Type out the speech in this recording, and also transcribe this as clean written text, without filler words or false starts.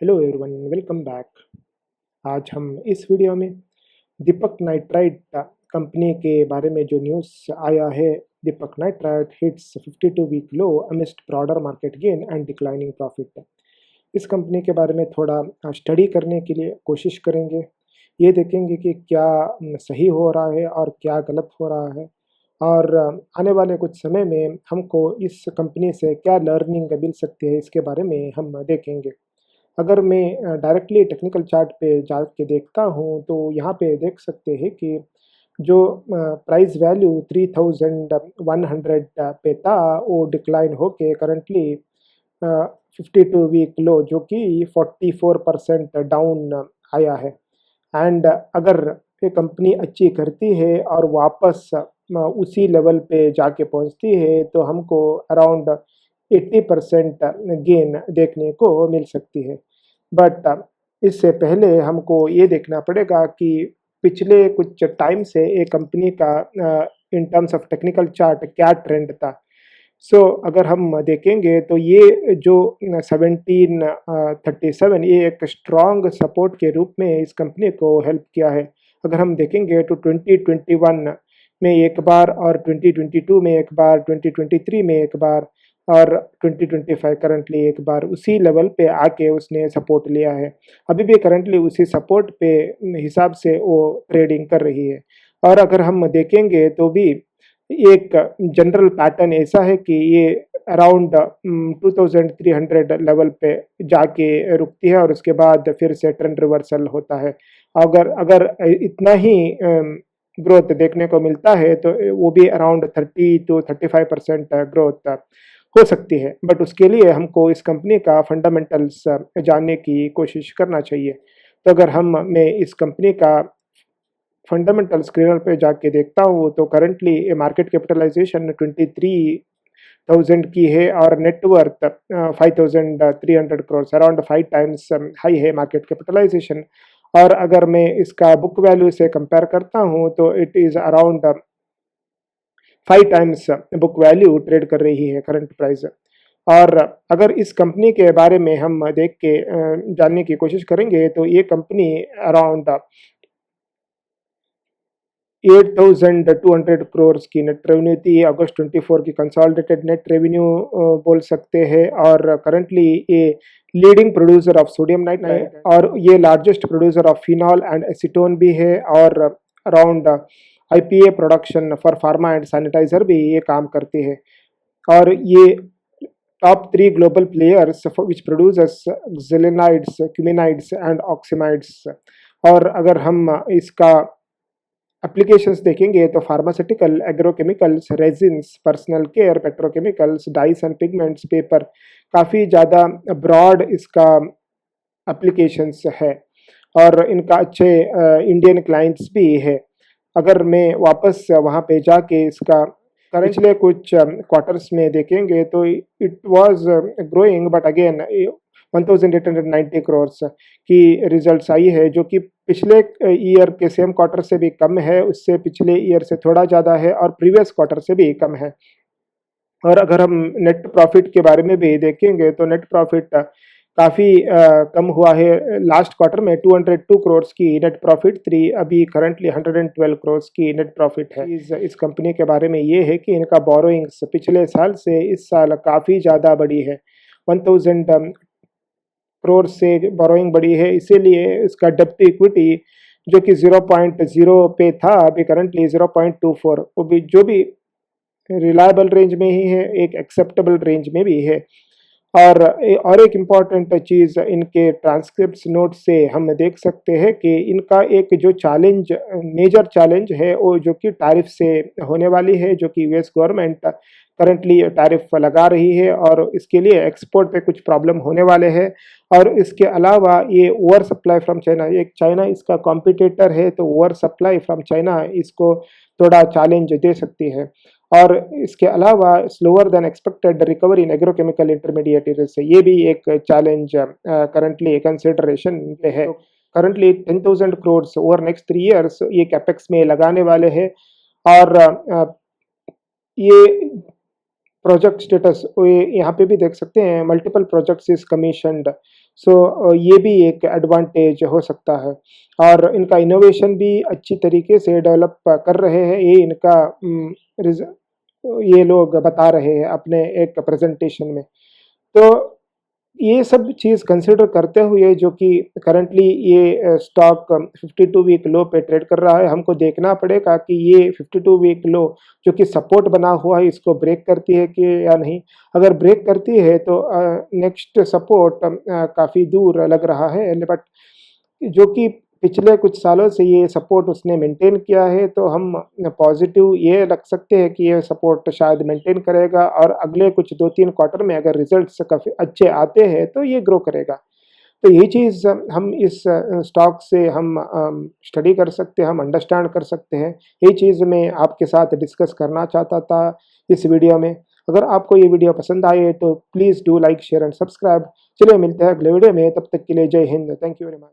Hello everyone, welcome back. आज हम इस वीडियो में दीपक नाइट्राइट कंपनी के बारे में जो न्यूज़ आया है। Deepak Nitrite hits 52 week low amidst broader market gain and declining profit. इस कंपनी के बारे में थोड़ा स्टडी करने के लिए कोशिश करेंगे। ये देखेंगे कि क्या सही हो रहा है और क्या गलत हो रहा है, और आने वाले कुछ समय में हमको इस कंपनी से क्या लर्निंग मिल सकती है, इसके बारे में हम देखेंगे। अगर मैं डायरेक्टली टेक्निकल चार्ट पे जा के देखता हूँ तो यहाँ पे देख सकते हैं कि जो प्राइस वैल्यू 3100 पे था वो डिक्लाइन होके करंटली 52 वीक लो जो कि 44% डाउन आया है। एंड अगर ये कंपनी अच्छी करती है और वापस उसी लेवल पे जाके पहुंचती है तो हमको अराउंड 80% गेन देखने को मिल सकती है। बट इससे पहले हमको ये देखना पड़ेगा कि पिछले कुछ टाइम से एक कंपनी का in terms of technical chart क्या ट्रेंड था। अगर हम देखेंगे तो ये जो 1737 ये एक स्ट्रॉन्ग सपोर्ट के रूप में इस कंपनी को हेल्प किया है। अगर हम देखेंगे तो 2021 में एक बार, और 2022 में एक बार, 2023 में एक बार, और 2025 करंटली एक बार उसी लेवल पे आके उसने सपोर्ट लिया है। अभी भी करंटली उसी सपोर्ट पे हिसाब से वो ट्रेडिंग कर रही है। और अगर हम देखेंगे तो भी एक जनरल पैटर्न ऐसा है कि ये अराउंड 2300 लेवल पे जाके रुकती है और उसके बाद फिर से ट्रेंड रिवर्सल होता है। अगर अगर इतना ही ग्रोथ देखने को मिलता है तो वो भी अराउंड 30 to 35% ग्रोथ हो सकती है। बट उसके लिए हमको इस कंपनी का फंडामेंटल्स जानने की कोशिश करना चाहिए। तो अगर मैं इस कंपनी का फंडामेंटल स्क्रीनर पे जाके देखता हूँ तो करंटली मार्केट कैपिटलाइजेशन 23,000 की है और net worth 5,300 crore, around 5 times high है मार्केट कैपिटलाइजेशन। और अगर मैं इसका बुक वैल्यू से कंपेयर करता हूँ तो it is around 5 times book value trade कर रही है करंट प्राइस। और अगर इस कंपनी के बारे में हम देख के जानने की कोशिश करेंगे तो ये कंपनी अराउंड 8,200 करोड़ की नेट रेवेन्यू थी। अगस्त 24 की कंसोलिडेटेड नेट रेवेन्यू बोल सकते हैं। और करंटली ये leading producer of sodium nitrite और ये largest producer of phenol and acetone भी है। और around IPA production for pharma and sanitiser भी ये काम करती है। और ये top 3 global players which producers xylidines, cumidines and oximides. और अगर हम इसका एप्लीकेशंस देखेंगे तो pharmaceutical, agrochemicals, resins, personal care, petrochemicals, dyes and pigments, paper, काफ़ी ज़्यादा ब्रॉड इसका एप्लीकेशंस है। और इनका अच्छे इंडियन क्लाइंट्स भी है। अगर मैं वापस वहाँ पे जाके इसका पिछले कुछ क्वार्टर्स में देखेंगे तो it was growing, but again 1890 crore की रिजल्ट्स आई है जो कि पिछले ईयर के सेम क्वार्टर से भी कम है, उससे पिछले ईयर से थोड़ा ज़्यादा है और प्रीवियस क्वार्टर से भी कम है। और अगर हम नेट प्रॉफिट के बारे में भी देखेंगे तो नेट प्रॉफिट काफ़ी कम हुआ है। लास्ट क्वार्टर में 202 करोड़ की नेट प्रॉफिट थी, अभी करंटली 112 करोड़ की नेट प्रॉफिट है। इस कंपनी के बारे में ये है कि इनका बोरोइंग्स पिछले साल से इस साल काफ़ी ज़्यादा बढ़ी है, 1000 करोड़ से बोरोइंग बढ़ी है। इसीलिए इसका डेब्ट इक्विटी जो कि 0.0 पे था अभी करंटली 0.24, वो भी जो भी रिलायबल रेंज में ही है, एक एक्सेप्टेबल रेंज में भी है। और एक इम्पॉर्टेंट चीज़ इनके ट्रांसक्रिप्ट्स नोट से हम देख सकते हैं कि इनका एक जो चैलेंज, मेजर चैलेंज है वो जो कि टैरिफ से होने वाली है, जो कि यूएस गवर्नमेंट करंटली टैरिफ लगा रही है और इसके लिए एक्सपोर्ट पे कुछ प्रॉब्लम होने वाले हैं। और इसके अलावा ये ओवर सप्लाई फ्रॉम चाइना, एक चाइना इसका कॉम्पिटिटर है, तो ओवर सप्लाई फ्रॉम चाइना इसको थोड़ा चैलेंज दे सकती है। और इसके अलावा slower then expected recovery in agrochemical intermediates, ये भी एक चैलेंज करंटली कंसिडरेशन पे है। Currently 10,000 crore over next 3 years ये कैपेक्स में लगाने वाले हैं। और ये प्रोजेक्ट स्टेटस यहाँ पे भी देख सकते हैं, मल्टीपल प्रोजेक्ट्स इज कमीशनड। सो ये भी एक एडवांटेज हो सकता है। और इनका इनोवेशन भी अच्छी तरीके से डेवलप कर रहे हैं, ये इनका ये लोग बता रहे हैं अपने एक प्रेजेंटेशन में। तो ये सब चीज़ कंसिडर करते हुए जो कि करंटली ये स्टॉक 52 वीक लो पे ट्रेड कर रहा है, हमको देखना पड़ेगा कि ये 52 वीक लो जो कि सपोर्ट बना हुआ है, इसको ब्रेक करती है कि या नहीं। अगर ब्रेक करती है तो नेक्स्ट सपोर्ट काफ़ी दूर लग रहा है, बट जो कि पिछले कुछ सालों से ये सपोर्ट उसने मेंटेन किया है, तो हम पॉजिटिव ये रख सकते हैं कि ये सपोर्ट शायद मेंटेन करेगा और अगले कुछ 2-3 क्वार्टर में अगर रिजल्ट्स काफ़ी अच्छे आते हैं तो ये ग्रो करेगा। तो ये चीज़ हम इस स्टॉक से हम स्टडी कर सकते हैं, हम अंडरस्टैंड कर सकते हैं। ये चीज़ मैं आपके साथ डिस्कस करना चाहता था इस वीडियो में। अगर आपको ये वीडियो पसंद आए तो please do like, share and subscribe. चलिए मिलते हैं अगले वीडियो में, तब तक के लिए जय Hind. Thank you very much.